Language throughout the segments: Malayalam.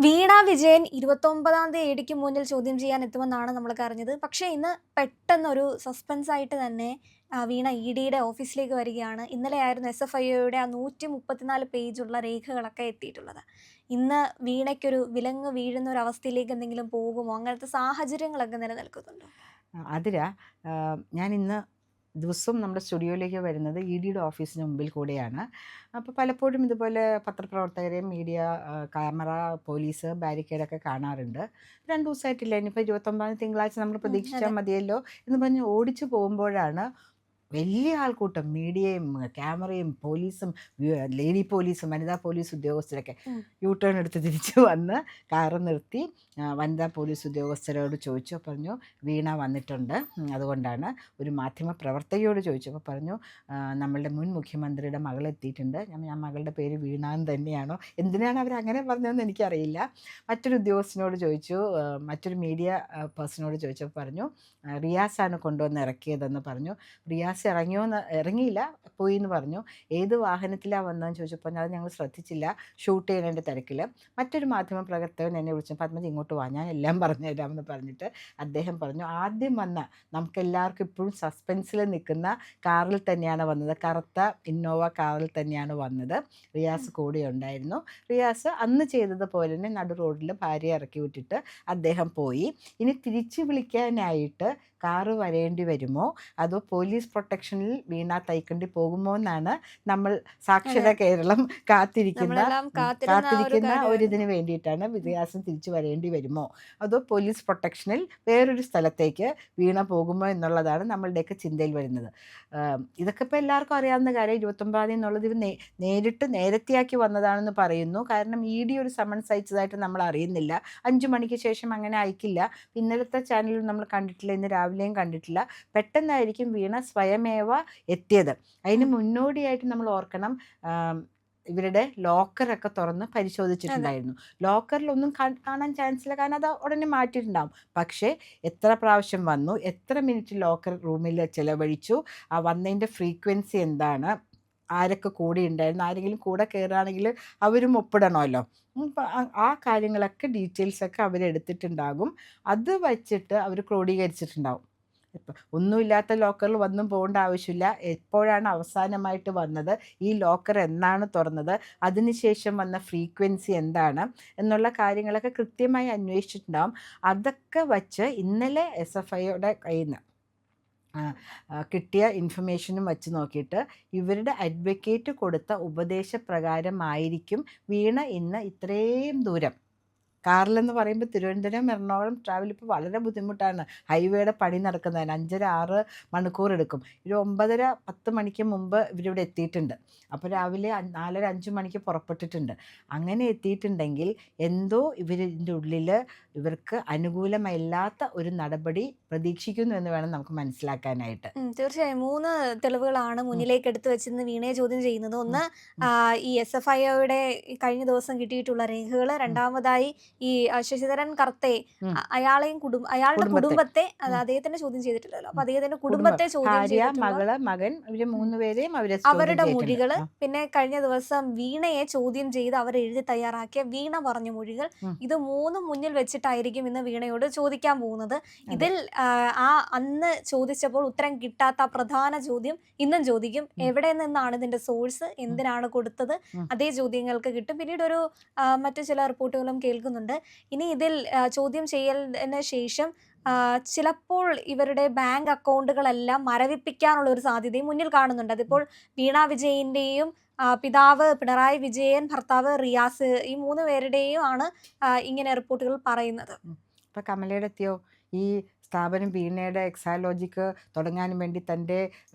വീണ വിജയൻ 29-ാം തീയതി ഇഡിക്ക് മുന്നിൽ ചോദ്യം ചെയ്യാൻ എത്തുമെന്നാണ് നമ്മളൊക്കെ അറിഞ്ഞത്. പക്ഷേ ഇന്ന് പെട്ടെന്നൊരു സസ്പെൻസായിട്ട് തന്നെ വീണ ഇഡിയുടെ ഓഫീസിലേക്ക് വരികയാണ്. ഇന്നലെയായിരുന്നു എസ്എഫ്ഐയുടെ ആ 134 പേജുള്ള രേഖകളൊക്കെ എത്തിയിട്ടുള്ളത്. ഇന്ന് വീണയ്ക്കൊരു വിലങ്ങ് വീഴുന്ന ഒരു അവസ്ഥയിലേക്ക് എന്തെങ്കിലും പോകുമോ? അങ്ങനത്തെ സാഹചര്യങ്ങളൊക്കെ നിലനിൽക്കുന്നുണ്ടോ? അതിര ഞാനിന്ന് ദിവസവും നമ്മുടെ സ്റ്റുഡിയോയിലേക്ക് വരുന്നത് ഇഡിയുടെ ഓഫീസിന് മുമ്പിൽ കൂടെയാണ്. അപ്പോൾ പലപ്പോഴും ഇതുപോലെ പത്രപ്രവർത്തകരെയും മീഡിയ, ക്യാമറ, പോലീസ്, ബാരിക്കേഡൊക്കെ കാണാറുണ്ട്. 2 ദിവസമായിട്ടില്ല, ഇനിയിപ്പോൾ 29 തിങ്കളാഴ്ച നമ്മൾ പ്രതീക്ഷിച്ചാൽ അതെ. മതിയല്ലോ എന്ന് പറഞ്ഞ് ഓടിച്ചു പോകുമ്പോഴാണ് വലിയ ആൾക്കൂട്ടം, മീഡിയയും ക്യാമറയും പോലീസും ലേഡി പോലീസും വനിതാ പോലീസ് ഉദ്യോഗസ്ഥരൊക്കെ ഉം. യൂ ടേൺ എടുത്ത് തിരിച്ച് വന്ന് കാറ് നിർത്തി വനിതാ പോലീസ് ഉദ്യോഗസ്ഥരോട് ചോദിച്ചു. പറഞ്ഞു, വീണ വന്നിട്ടുണ്ട്, അതുകൊണ്ടാണ്. ഒരു മാധ്യമ പ്രവർത്തകയോട് ചോദിച്ചു. അപ്പോൾ പറഞ്ഞു, നമ്മളുടെ മുൻ മുഖ്യമന്ത്രിയുടെ മകൾ എത്തിയിട്ടുണ്ട്. ഞാൻ മകളുടെ പേര് വീണ എന്ന് തന്നെയാണോ, എന്തിനാണ് അവരങ്ങനെ പറഞ്ഞതെന്ന് എനിക്കറിയില്ല. മറ്റൊരു ഉദ്യോഗസ്ഥനോട് ചോദിച്ചു, മറ്റൊരു മീഡിയ പേഴ്സണോട് ചോദിച്ചപ്പോൾ പറഞ്ഞു, റിയാസാണ് കൊണ്ടുവന്ന് ഇറക്കിയതെന്ന് പറഞ്ഞു. റിയാസ് ഇറങ്ങിയില്ല, പോയി എന്ന് പറഞ്ഞു. ഏത് വാഹനത്തിലാണ് വന്നതെന്ന് ചോദിച്ചപ്പോൾ അത് ഞങ്ങൾ ശ്രദ്ധിച്ചില്ല, ഷൂട്ട് ചെയ്യുന്നതിൻ്റെ തിരക്കിൽ. മറ്റൊരു മാധ്യമ പ്രവർത്തകൻ എന്നെ വിളിച്ചു, പത്മജി ഇങ്ങോട്ട് വാ, ഞാൻ എല്ലാം പറഞ്ഞുതരാമെന്ന് പറഞ്ഞിട്ട് അദ്ദേഹം പറഞ്ഞു, ആദ്യം വന്ന നമുക്കെല്ലാവർക്കും ഇപ്പോഴും സസ്പെൻസിൽ നിൽക്കുന്ന കാറിൽ തന്നെയാണ് വന്നത്, കറുത്ത ഇന്നോവ കാറിൽ തന്നെയാണ് വന്നത്. റിയാസ് കൂടെ ഉണ്ടായിരുന്നു. റിയാസ് അന്ന് ചെയ്തതുപോലെ തന്നെ നടു റോഡിൽ ഭാര്യയെ ഇറക്കി വിട്ടിട്ട് അദ്ദേഹം പോയി. ഇനി തിരിച്ചു വിളിക്കാനായിട്ട് കാറ് വരേണ്ടി വരുമോ, അതോ പോലീസ് പ്രൊട്ടക്ഷനിൽ വീണ തൈക്കണ്ടി പോകുമോ എന്നാണ് നമ്മൾ സാക്ഷര അതെ. കേരളം കാത്തിരിക്കുന്ന നമ്മളെല്ലാം കാത്തിരുന്ന ആ ഒരു കാത്തിരിക്കുന്ന കാര്യമായിരുന്നു. ഒരിതിന് വേണ്ടിയിട്ടാണ്. വിദ്യാഭ്യാസം തിരിച്ചു വരേണ്ടി വരുമോ, അതോ പോലീസ് പ്രൊട്ടക്ഷനിൽ വേറൊരു സ്ഥലത്തേക്ക് വീണ പോകുമോ എന്നുള്ളതാണ് നമ്മളുടെയൊക്കെ ചിന്തയിൽ വരുന്നത്. ഇതൊക്കെ ഇപ്പോൾ എല്ലാവർക്കും അറിയാവുന്ന കാര്യം. 29 എന്നുള്ളത് ഇവർ നേരിട്ട് നേരത്തെയാക്കി വന്നതാണെന്ന് പറയുന്നു. കാരണം ഇ ഡി ഒരു സമൻസ് അയച്ചതായിട്ട് നമ്മൾ അറിയുന്നില്ല. 5 മണിക്ക് ശേഷം അങ്ങനെ അയക്കില്ല. ഇന്നലത്തെ ചാനലിൽ നമ്മൾ കണ്ടിട്ടില്ല, ഇന്ന് രാവിലെയും കണ്ടിട്ടില്ല. പെട്ടെന്നായിരിക്കും വീണ സ്വയമേവ എത്തിയത്. അതിന് ഉം. മുന്നോടിയായിട്ട് നമ്മൾ ഓർക്കണം, ഇവരുടെ ലോക്കറൊക്കെ തുറന്ന് അതെ. പരിശോധിച്ചിട്ടുണ്ടായിരുന്നു. ലോക്കറിലൊന്നും കാണാൻ ചാൻസ് ഇല്ല, കാരണം അത് ഉടനെ മാറ്റിയിട്ടുണ്ടാവും. പക്ഷേ എത്ര പ്രാവശ്യം വന്നു, എത്ര മിനിറ്റ് ലോക്കർ റൂമിൽ ചിലവഴിച്ചു, ആ വന്നതിൻ്റെ ഫ്രീക്വൻസി എന്താണ്, ആരൊക്കെ കൂടെ ഉണ്ടായിരുന്നു, ആരെങ്കിലും കൂടെ കയറുകയാണെങ്കിൽ അവരും ഒപ്പിടണമല്ലോ. ആ കാര്യങ്ങളൊക്കെ ഡീറ്റെയിൽസൊക്കെ അവരെടുത്തിട്ടുണ്ടാകും. അത് വച്ചിട്ട് അവർ ക്രോഡീകരിച്ചിട്ടുണ്ടാവും. ഇപ്പം ഒന്നുമില്ലാത്ത ലോക്കറിൽ വന്നും പോകേണ്ട ആവശ്യമില്ല. എപ്പോഴാണ് അവസാനമായിട്ട് വന്നത്, ഈ ലോക്കർ എന്നാണ് തുറന്നത്, അതിനുശേഷം വന്ന ഫ്രീക്വൻസി എന്താണ് എന്നുള്ള കാര്യങ്ങളൊക്കെ കൃത്യമായി അന്വേഷിച്ചിട്ടുണ്ടാവും. അതൊക്കെ വച്ച് ഇന്നലെ SFIയുടെ കയ്യിൽ നിന്ന് കിട്ടിയ ഇൻഫർമേഷനും വച്ച് നോക്കിയിട്ട് ഇവരുടെ അഡ്വക്കേറ്റ് കൊടുത്ത ഉപദേശപ്രകാരമായിരിക്കും വീണ ഇന്ന് ഇത്രയും ദൂരം കാറിലെന്ന് പറയുമ്പോൾ തിരുവനന്തപുരം എറണാകുളം ട്രാവൽ ഇപ്പോൾ വളരെ ബുദ്ധിമുട്ടാണ്. ഹൈവേയുടെ പണി നടക്കുന്നതിന് 5.5-6 മണിക്കൂർ എടുക്കും. ഒരു 9:30-10 മണിക്ക് മുമ്പ് ഇവരിവിടെ എത്തിയിട്ടുണ്ട്. അപ്പോൾ രാവിലെ 4:30-5 മണിക്ക് പുറപ്പെട്ടിട്ടുണ്ട്. അങ്ങനെ എത്തിയിട്ടുണ്ടെങ്കിൽ എന്തോ ഇവരിൻ്റെ ഉള്ളിൽ ഇവർക്ക് അനുകൂലമല്ലാത്ത ഒരു നടപടി പ്രതീക്ഷിക്കുന്നു എന്ന് വേണം നമുക്ക് മനസ്സിലാക്കാനായിട്ട്. തീർച്ചയായും 3 തെളിവുകളാണ് ഉം, മുന്നിലേക്ക് എടുത്തു വെച്ചിരുന്ന് വീണയെ ചോദ്യം ചെയ്യുന്നത്. ഉം, ഒന്ന്, ഉം, ഈ എസ്എഫ്ഐയുടെ കഴിഞ്ഞ ദിവസം കിട്ടിയിട്ടുള്ള രേഖകള്. ഉം, രണ്ടാമതായി ഈ ശശിധരൻ കർത്തയെ, ഉം. അയാളുടെ കുടുംബത്തെ, കുടുംബത്തെ, അത് ഉം, അദ്ദേഹത്തിനെ ചോദ്യം ചെയ്തിട്ടില്ലല്ലോ. അപ്പൊ ഉം. അദ്ദേഹത്തിന്റെ കുടുംബം, കുടുംബത്തെ ചോദ്യം ഭാര്യ, ചെയ്തിട്ടുള്ള മകള്, മകൻ, ഇവർ ഉം. 3 പേരെയും അവരെ ചോദ്യം അവരുടെ ചെയ്തിട്ടുണ്ട്. മൊഴികള്, പിന്നെ കഴിഞ്ഞ ദിവസം വീണയെ ചോദ്യം ചെയ്ത് അവർ എഴുതി തയ്യാറാക്കിയ വീണ പറഞ്ഞ മൊഴികൾ, ഉം, ഇത് 3ഉം മുന്നിൽ വെച്ചിട്ടായിരിക്കും ഇന്ന് വീണയോട് ചോദിക്കാൻ പോകുന്നത്. അതെ. ഇതിൽ ആ അന്ന് ചോദിച്ചപ്പോൾ ഉത്തരം കിട്ടാത്ത ആ പ്രധാന ചോദ്യം ഇന്നും ചോദിക്കും. ഉം, എവിടെ നിന്നാണ് ഇതിന്റെ സോഴ്സ്? ഉം, എന്തിനാണ് കൊടുത്തത്? ഉം. അതേ ചോദ്യങ്ങൾക്ക് കിട്ടും. പിന്നീട് മറ്റു ചില റിപ്പോർട്ടുകളും കേൾക്കുന്നുണ്ട്. ഇനി ഇതിൽ ചോദ്യം ചെയ്യലിന് ശേഷം ചിലപ്പോൾ ഇവരുടെ ബാങ്ക് അക്കൗണ്ടുകളെല്ലാം മരവിപ്പിക്കാനുള്ള ഒരു സാധ്യതയും മുന്നിൽ കാണുന്നുണ്ട്. അതിപ്പോൾ വീണ വിജയന്റെയും പിതാവ് പിണറായി വിജയൻ, ഭർത്താവ് റിയാസ്, ഈ 3 പേരുടെയും ആണ് ഇങ്ങനെ റിപ്പോർട്ടുകൾ പറയുന്നത്. ഇപ്പം കമലയുടെ എത്തിയോ? ഈ സ്ഥാപനം വീണയുടെ എക്സാലോജിക്ക് തുടങ്ങാനും വേണ്ടി തൻ്റെ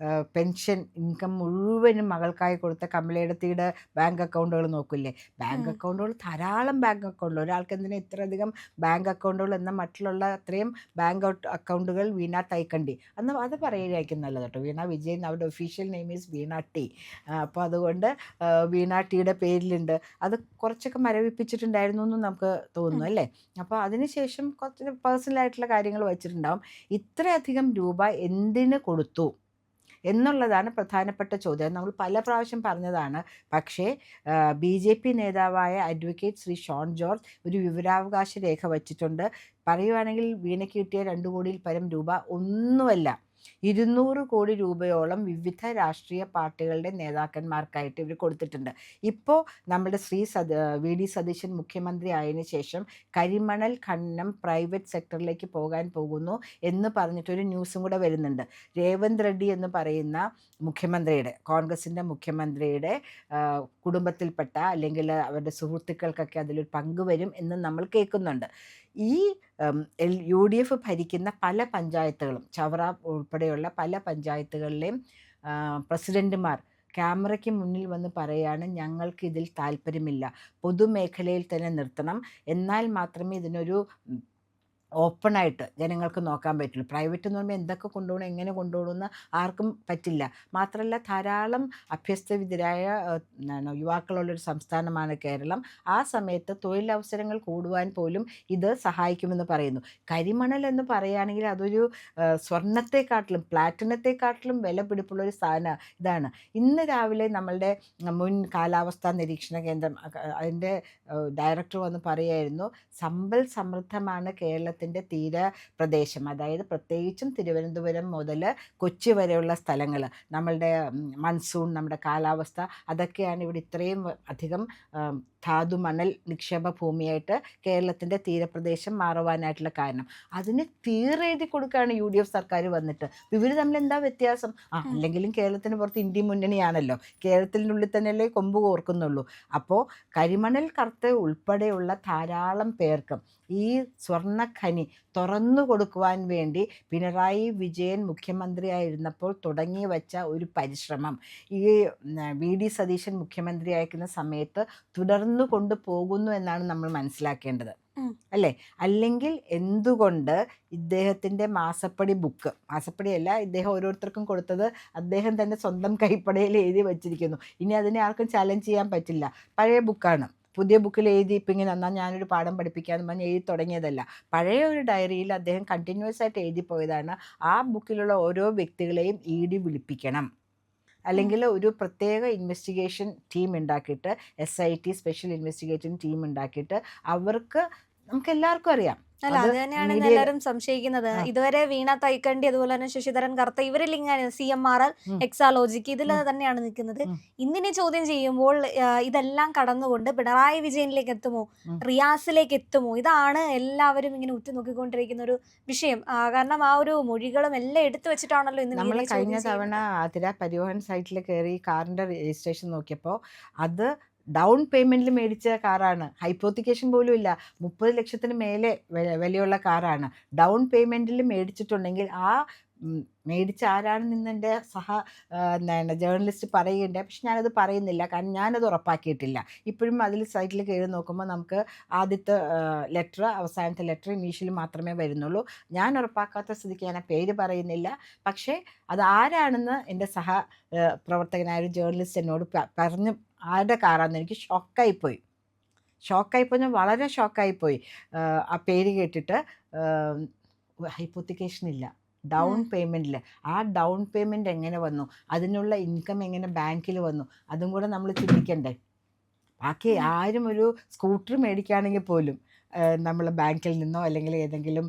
പെൻഷൻ ഇൻകം മുഴുവനും മകൾക്കായി കൊടുത്ത കമലയിടത്തിയുടെ ബാങ്ക് അക്കൗണ്ടുകൾ നോക്കില്ലേ? ബാങ്ക് ഉം. അക്കൗണ്ടുകൾ, ധാരാളം ബാങ്ക് അക്കൗണ്ടുകൾ. ഒരാൾക്ക് എന്തിനാ ഇത്രയധികം ബാങ്ക് അക്കൗണ്ടുകൾ എന്ന മറ്റുള്ള അത്രയും ബാങ്ക് അക്കൗണ്ടുകൾ വീണ തൈക്കണ്ടി അന്ന് അത് പറയുകയായിരിക്കും നല്ലത് കേട്ടോ. വീണ വിജയൻ, അവരുടെ official name is Veena T. അപ്പോൾ അതുകൊണ്ട് വീണ ടിയുടെ പേരിലുണ്ട്. അത് കുറച്ചൊക്കെ മരവിപ്പിച്ചിട്ടുണ്ടായിരുന്നു എന്ന് നമുക്ക് തോന്നുന്നു, അല്ലേ? അപ്പോൾ അതിനുശേഷം കുറച്ച് പേഴ്സണലായിട്ടുള്ള കാര്യങ്ങൾ വെച്ചിട്ടുണ്ടാവും. ഇത്രയധികം രൂപ എന്തിന് കൊടുത്തു എന്നുള്ളതാണ് പ്രധാനപ്പെട്ട ചോദ്യം. നമ്മൾ പല പ്രാവശ്യം പറഞ്ഞതാണ്. പക്ഷേ BJP നേതാവായ അഡ്വക്കേറ്റ് ശ്രീ ഷോൺ ജോർജ് ഒരു വിവരാവകാശ രേഖ വച്ചിട്ടുണ്ട്. പറയുവാണെങ്കിൽ വീണയ്ക്ക് കിട്ടിയ 2 കോടിയിൽ പരം രൂപ ഒന്നുമല്ല, 200 കോടി രൂപയോളം വിവിധ രാഷ്ട്രീയ പാർട്ടികളുടെ നേതാക്കന്മാർക്കായിട്ട് ഇവർ കൊടുത്തിട്ടുണ്ട്. ഇപ്പോൾ നമ്മുടെ VD സതീശൻ മുഖ്യമന്ത്രി ആയതിനു ശേഷം കരിമണൽ ഖനനം പ്രൈവറ്റ് സെക്ടറിലേക്ക് പോകാൻ പോകുന്നു എന്ന് പറഞ്ഞിട്ടൊരു ന്യൂസും കൂടെ വരുന്നുണ്ട്. രേവന്ത് റെഡ്ഡി എന്ന് പറയുന്ന മുഖ്യമന്ത്രിയുടെ, കോൺഗ്രസിൻ്റെ മുഖ്യമന്ത്രിയുടെ കുടുംബത്തിൽപ്പെട്ട അല്ലെങ്കിൽ അവരുടെ സുഹൃത്തുക്കൾക്കൊക്കെ അതിലൊരു പങ്ക് വരും എന്ന് നമ്മൾ കേൾക്കുന്നുണ്ട്. ഈ UDF ഭരിക്കുന്ന പല പഞ്ചായത്തുകളും, ചവറ ഉൾപ്പെടെയുള്ള പല പഞ്ചായത്തുകളിലെയും പ്രസിഡന്റുമാർ ക്യാമറയ്ക്ക് മുന്നിൽ വന്ന് പറയാണ്, ഞങ്ങൾക്ക് ഇതിൽ താല്പര്യമില്ല, പൊതുമേഖലയിൽ തന്നെ നിർത്തണം, എന്നാൽ മാത്രമേ ഇതിനൊരു ഓപ്പണായിട്ട് ജനങ്ങൾക്ക് നോക്കാൻ പറ്റുള്ളൂ. പ്രൈവറ്റ് എന്ന് പറയുമ്പോൾ എന്തൊക്കെ കൊണ്ടുപോകണം, എങ്ങനെ കൊണ്ടുപോകണമെന്ന് ആർക്കും പറ്റില്ല. മാത്രമല്ല ധാരാളം അഭ്യസ്തവിദ്യരായ യുവാക്കളുള്ളൊരു സംസ്ഥാനമാണ് കേരളം. ആ സമയത്ത് തൊഴിലവസരങ്ങൾ കൂടുവാൻ പോലും ഇത് സഹായിക്കുമെന്ന് പറയുന്നു. കരിമണൽ എന്ന് പറയുകയാണെങ്കിൽ അതൊരു സ്വർണത്തെക്കാട്ടിലും പ്ലാറ്റിനത്തെക്കാട്ടിലും വില പിടിപ്പുള്ളൊരു ഇതാണ്. ഇന്ന് രാവിലെ നമ്മളുടെ മുൻ കാലാവസ്ഥാ നിരീക്ഷണ കേന്ദ്രം അതിൻ്റെ ഡയറക്ടർ വന്ന് പറയുമായിരുന്നു, സമ്പൽ സമൃദ്ധമാണ് കേരളത്തിൻ്റെ തീരപ്രദേശം, അതായത് പ്രത്യേകിച്ചും തിരുവനന്തപുരം മുതൽ കൊച്ചി വരെയുള്ള സ്ഥലങ്ങൾ. നമ്മളുടെ മൺസൂൺ, നമ്മുടെ കാലാവസ്ഥ, അതൊക്കെയാണ് ഇവിടെ ഇത്രയും അധികം ധാതു മണൽ നിക്ഷേപ ഭൂമിയായിട്ട് കേരളത്തിൻ്റെ തീരപ്രദേശം മാറുവാനായിട്ടുള്ള കാരണം. അതിന് തീരെഴുതി കൊടുക്കുകയാണ് UDF സർക്കാർ വന്നിട്ട്. ഇവർ തമ്മിൽ എന്താ വ്യത്യാസം? അല്ലെങ്കിലും കേരളത്തിന് പുറത്ത് ഇന്ത്യ മുന്നണിയാണല്ലോ, കേരളത്തിനുള്ളിൽ തന്നെയല്ലേ കൊമ്പ് കോർക്കുന്നുള്ളൂ. അപ്പോൾ കരിമണൽ കർത്ത ഉൾപ്പെടെയുള്ള ധാരാളം പേർക്ക് ഈ സ്വർണ്ണഖനി തുറന്നു കൊടുക്കുവാൻ വേണ്ടി പിണറായി വിജയൻ മുഖ്യമന്ത്രിയായിരുന്നപ്പോൾ തുടങ്ങി വച്ച ഒരു പരിശ്രമം ഈ VD സതീശൻ മുഖ്യമന്ത്രി അയക്കുന്ന സമയത്ത് തുടർന്നു കൊണ്ടുപോകുന്നു എന്നാണ് നമ്മൾ മനസ്സിലാക്കേണ്ടത്, അല്ലേ? അല്ലെങ്കിൽ എന്തുകൊണ്ട് ഇദ്ദേഹത്തിൻ്റെ മാസപ്പടിയല്ല, ഇദ്ദേഹം ഓരോരുത്തർക്കും കൊടുത്തത് അദ്ദേഹം തന്നെ സ്വന്തം കൈപ്പടയിൽ എഴുതി വച്ചിരിക്കുന്നു. ഇനി അതിനെ ആർക്കും ചലഞ്ച് ചെയ്യാൻ പറ്റില്ല. പഴയ ബുക്കാണ്, പുതിയ ബുക്കിൽ എഴുതി ഇപ്പം ഇങ്ങനെ എന്നാൽ ഞാനൊരു പാഠം പഠിപ്പിക്കാമെന്ന് പറഞ്ഞ് എഴുതി തുടങ്ങിയതല്ല. പഴയ ഒരു ഡയറിയിൽ അദ്ദേഹം കണ്ടിന്യൂസ് ആയിട്ട് എഴുതി പോയതാണ്. ആ ബുക്കിലുള്ള ഓരോ വ്യക്തികളെയും ED വിളിപ്പിക്കണം, അല്ലെങ്കിൽ ഒരു പ്രത്യേക ഇൻവെസ്റ്റിഗേഷൻ ടീം ഉണ്ടാക്കിയിട്ട്, SIT സ്പെഷ്യൽ ഇൻവെസ്റ്റിഗേഷൻ ടീം ഉണ്ടാക്കിയിട്ട് അവർക്ക്, നമുക്ക് എല്ലാവർക്കും അറിയാം അല്ല, അത് തന്നെയാണ് ഇന്ന് എല്ലാവരും സംശയിക്കുന്നത്. ഇതുവരെ വീണ തൈക്കണ്ടി, അതുപോലെ തന്നെ ശശിധരൻ കർത്ത, ഇവരിൽ ഇങ്ങനെ CMRL, എക്സാലോജിക്ക് ഇതിൽ തന്നെയാണ് നിൽക്കുന്നത്. ഇന്നിനെ ചോദ്യം ചെയ്യുമ്പോൾ ഇതെല്ലാം കടന്നുകൊണ്ട് പിണറായി വിജയനിലേക്ക് എത്തുമോ, റിയാസിലേക്ക് എത്തുമോ? ഇതാണ് എല്ലാവരും ഇങ്ങനെ ഉറ്റുനോക്കിക്കൊണ്ടിരിക്കുന്ന ഒരു വിഷയം. കാരണം ആ ഒരു മൊഴികളും എല്ലാം എടുത്തു വെച്ചിട്ടാണല്ലോ ഇന്ന് നമ്മൾ കഴിഞ്ഞ തവണ ആതിര പരിവഹൻ സൈറ്റിൽ കയറി കാറിൻ്റെ രജിസ്ട്രേഷൻ നോക്കിയപ്പോൾ അത് ഡൗൺ പേയ്മെൻറ്റിൽ മേടിച്ച കാറാണ്, ഹൈപ്പോത്തിക്കേഷൻ പോലും ഇല്ല. 30 ലക്ഷത്തിന് മേലെ വിലയുള്ള കാറാണ്. ഡൗൺ പേയ്മെൻറ്റിൽ മേടിച്ചിട്ടുണ്ടെങ്കിൽ ആ മേടിച്ച ആരാണെന്ന് എൻ്റെ ജേർണലിസ്റ്റ് പറയുകയുണ്ട്. പക്ഷെ ഞാനത് പറയുന്നില്ല, കാരണം ഞാനത് ഉറപ്പാക്കിയിട്ടില്ല. ഇപ്പോഴും അതിൽ സൈറ്റിൽ കയറി നോക്കുമ്പോൾ നമുക്ക് ആദ്യത്തെ ലെറ്റർ, അവസാനത്തെ ലെറ്റർ, ഇനീഷ്യൽ മാത്രമേ വരുന്നുള്ളൂ. ഞാൻ ഉറപ്പാക്കാത്ത സ്ഥിതിക്ക് ഞാൻ പേര് പറയുന്നില്ല. പക്ഷേ അത് ആരാണെന്ന് എൻ്റെ പ്രവർത്തകനായ ഒരു ജേർണലിസ്റ്റ് എന്നോട് പറഞ്ഞു ആരുടെ കാറാണെന്ന്. എനിക്ക് ഷോക്കായിപ്പോയി, വളരെ ഷോക്കായിപ്പോയി ആ പേര് കേട്ടിട്ട്. ഹൈപ്പോത്തിക്കേഷൻ ഇല്ല, ഡൗൺ പേയ്മെൻറ്റിൽ. ആ ഡൗൺ പേയ്മെൻറ്റ് എങ്ങനെ വന്നു, അതിനുള്ള ഇൻകം എങ്ങനെ ബാങ്കിൽ വന്നു, അതും കൂടെ നമ്മൾ ചിന്തിക്കണ്ടേ. ബാക്കി ആരും ഒരു സ്കൂട്ടർ മേടിക്കുകയാണെങ്കിൽ പോലും നമ്മൾ ബാങ്കിൽ നിന്നോ അല്ലെങ്കിൽ ഏതെങ്കിലും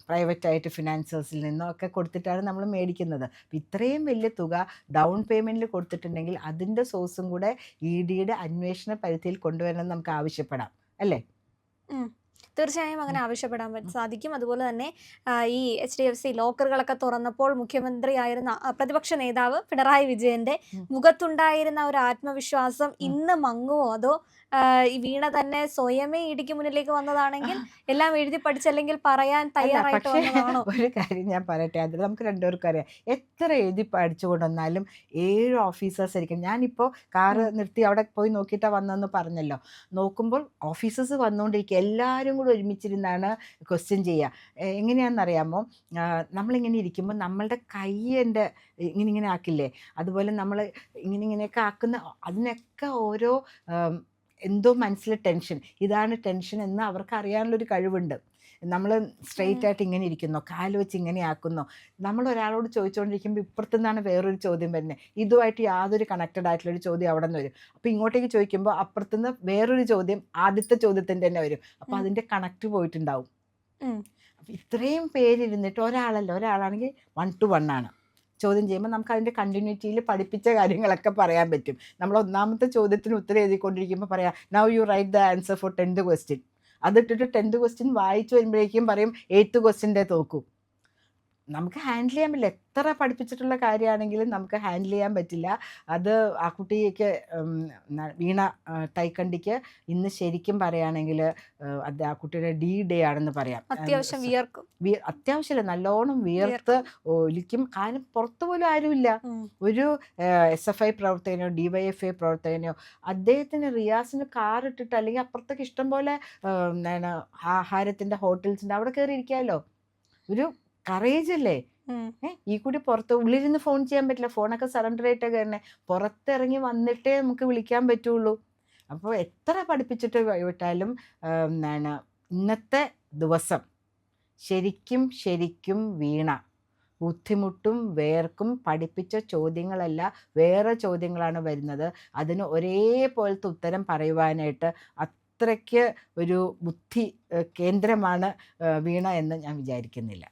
പ്രൈവറ്റായിട്ട് ഫിനാൻസേഴ്സിൽ നിന്നോ ഒക്കെ കൊടുത്തിട്ടാണ് നമ്മൾ മേടിക്കുന്നത്. ഇത്രയും വലിയ തുക ഡൗൺ പേയ്മെൻറ്റിൽ കൊടുത്തിട്ടുണ്ടെങ്കിൽ അതിൻ്റെ സോഴ്സും കൂടെ EDയുടെ അന്വേഷണ പരിധിയിൽ കൊണ്ടുവരണം നമുക്ക് ആവശ്യപ്പെടാം, അല്ലേ? തീർച്ചയായും അങ്ങനെ ആവശ്യപ്പെടാൻ സാധിക്കും. അതുപോലെ തന്നെ ഈ HDFC ലോക്കറുകളൊക്കെ തുറന്നപ്പോൾ മുഖ്യമന്ത്രിയായിരുന്ന പ്രതിപക്ഷ നേതാവ് പിണറായി വിജയന്റെ മുഖത്തുണ്ടായിരുന്ന ഒരു ആത്മവിശ്വാസം ഇന്ന് മങ്ങുമോ, അതോ ഈ വീണ തന്നെ സ്വയമേ ഇടിക്ക് മുന്നിലേക്ക് വന്നതാണെങ്കിൽ എല്ലാം എഴുതി പഠിച്ചല്ലെങ്കിൽ പറയാൻ തയ്യാറായിട്ട് വന്നതാണോ? ഒരു കാര്യം ഞാൻ പറയട്ടെ, അത് നമുക്ക് രണ്ടുപേർക്കും അറിയാം. എത്ര എഴുതി പഠിച്ചു കൊണ്ടുവന്നാലും 7 ഓഫീസേഴ്സ് ആയിരിക്കും. ഞാനിപ്പോൾ കാറ് നിർത്തി അവിടെ പോയി നോക്കിയിട്ടാണ് വന്നതെന്ന് പറഞ്ഞല്ലോ. നോക്കുമ്പോൾ ഓഫീസേഴ്സ് വന്നുകൊണ്ടിരിക്കുക, എല്ലാവരും കൂടെ ഒരുമിച്ചിരുന്നാണ് ക്വസ്റ്റ്യൻ ചെയ്യുക. എങ്ങനെയാണെന്നറിയാമോ, നമ്മളിങ്ങനെ ഇരിക്കുമ്പോൾ നമ്മളുടെ കൈയ്യൻ്റെ ഇങ്ങനെ ആക്കില്ലേ, അതുപോലെ നമ്മൾ ഇങ്ങനെയൊക്കെ ആക്കുന്ന അതിനൊക്കെ ഓരോ എന്തോ മനസ്സിൽ ടെൻഷൻ, ഇതാണ് ടെൻഷൻ എന്ന് അവർക്ക് അറിയാനുള്ളൊരു കഴിവുണ്ട്. നമ്മൾ സ്ട്രെയിറ്റ് ആയിട്ട് ഇങ്ങനെ ഇരിക്കുന്നോ, കാല് വെച്ച് ഇങ്ങനെ ആക്കുന്നോ? നമ്മൾ ഒരാളോട് ചോദിച്ചുകൊണ്ടിരിക്കുമ്പോൾ ഇപ്പുറത്തു നിന്നാണ് വേറൊരു ചോദ്യം വരുന്നത്. ഇതുമായിട്ട് യാതൊരു കണക്റ്റഡ് ആയിട്ടുള്ളൊരു ചോദ്യം അവിടെ നിന്ന് വരും. അപ്പോൾ ഇങ്ങോട്ടേക്ക് ചോദിക്കുമ്പോൾ അപ്പുറത്തുനിന്ന് വേറൊരു ചോദ്യം ആദ്യത്തെ ചോദ്യത്തിൻ്റെ തന്നെ വരും. അപ്പോൾ ഉം. അതിൻ്റെ കണക്റ്റ് പോയിട്ടുണ്ടാവും. ഉം. അപ്പോൾ ഇത്രയും പേരിരുന്നിട്ട് ഒരാളാണെങ്കിൽ 1 to 1 ആണ് ചോദ്യം ചെയ്യുമ്പോൾ നമുക്ക് അതിൻ്റെ കണ്ടിന്യൂറ്റിയിൽ പഠിപ്പിച്ച കാര്യങ്ങളൊക്കെ പറയാൻ പറ്റും. നമ്മൾ ഒന്നാമത്തെ ചോദ്യത്തിന് ഉത്തരം എഴുതിക്കൊണ്ടിരിക്കുമ്പോൾ പറയാം, now you write the answer for 10th question. അതിട്ടിട്ട് 10th ക്വസ്റ്റ്യൻ വായിച്ചു വരുമ്പോഴേക്കും പറയും 8th ക്വസ്റ്റ്യൻ്റെ തോക്കും. നമുക്ക് ഹാൻഡിൽ ചെയ്യാൻ പറ്റില്ല. എത്ര പഠിപ്പിച്ചിട്ടുള്ള കാര്യമാണെങ്കിലും നമുക്ക് ഹാൻഡിൽ ചെയ്യാൻ പറ്റില്ല. അത് ആ കുട്ടിക്ക് വീണ തൈക്കണ്ടിക്ക് ഇന്ന് ശരിക്കും പറയുകയാണെങ്കിൽ അത് ആ കുട്ടിയുടെ ഡേ ആണെന്ന് പറയാം. അത്യാവശ്യം വിയർക്കും. അത്യാവശ്യമല്ല, നല്ലോണം വിയർത്ത് ഒലിക്കും. കാരണം പുറത്തു പോലും ആരുമില്ല. ഒരു SFI പ്രവർത്തകനോ DYFI പ്രവർത്തകനോ അദ്ദേഹത്തിന് റിയാസിന് കാർ ഇട്ടിട്ട് അല്ലെങ്കിൽ അപ്പുറത്തേക്ക് ഇഷ്ടം പോലെ ആഹാരത്തിൻ്റെ ഹോട്ടൽസിൻ്റെ അവിടെ കയറി ഇരിക്കാമല്ലോ. ഒരു കറേജ് അല്ലേ? ഈ കൂടി പുറത്ത് ഉള്ളിലിരുന്ന് ഫോൺ ചെയ്യാൻ പറ്റില്ല. ഫോണൊക്കെ സറണ്ടർ ആയിട്ടാണ് കയറണേ. പുറത്തിറങ്ങി വന്നിട്ടേ നമുക്ക് വിളിക്കാൻ പറ്റുള്ളൂ. അപ്പോൾ എത്ര പഠിപ്പിച്ചിട്ട് വിട്ടാലും ഇന്നത്തെ ദിവസം ശരിക്കും വീണ ബുദ്ധിമുട്ടും വേർക്കും. പഠിപ്പിച്ച ചോദ്യങ്ങളല്ല, വേറെ ചോദ്യങ്ങളാണ് വരുന്നത്. അതിന് ഒരേപോലത്തെ ഉത്തരം പറയുവാനായിട്ട് അത്രയ്ക്ക് ഒരു ബുദ്ധി കേന്ദ്രമാണ് വീണ എന്ന് ഞാൻ വിചാരിക്കുന്നില്ല.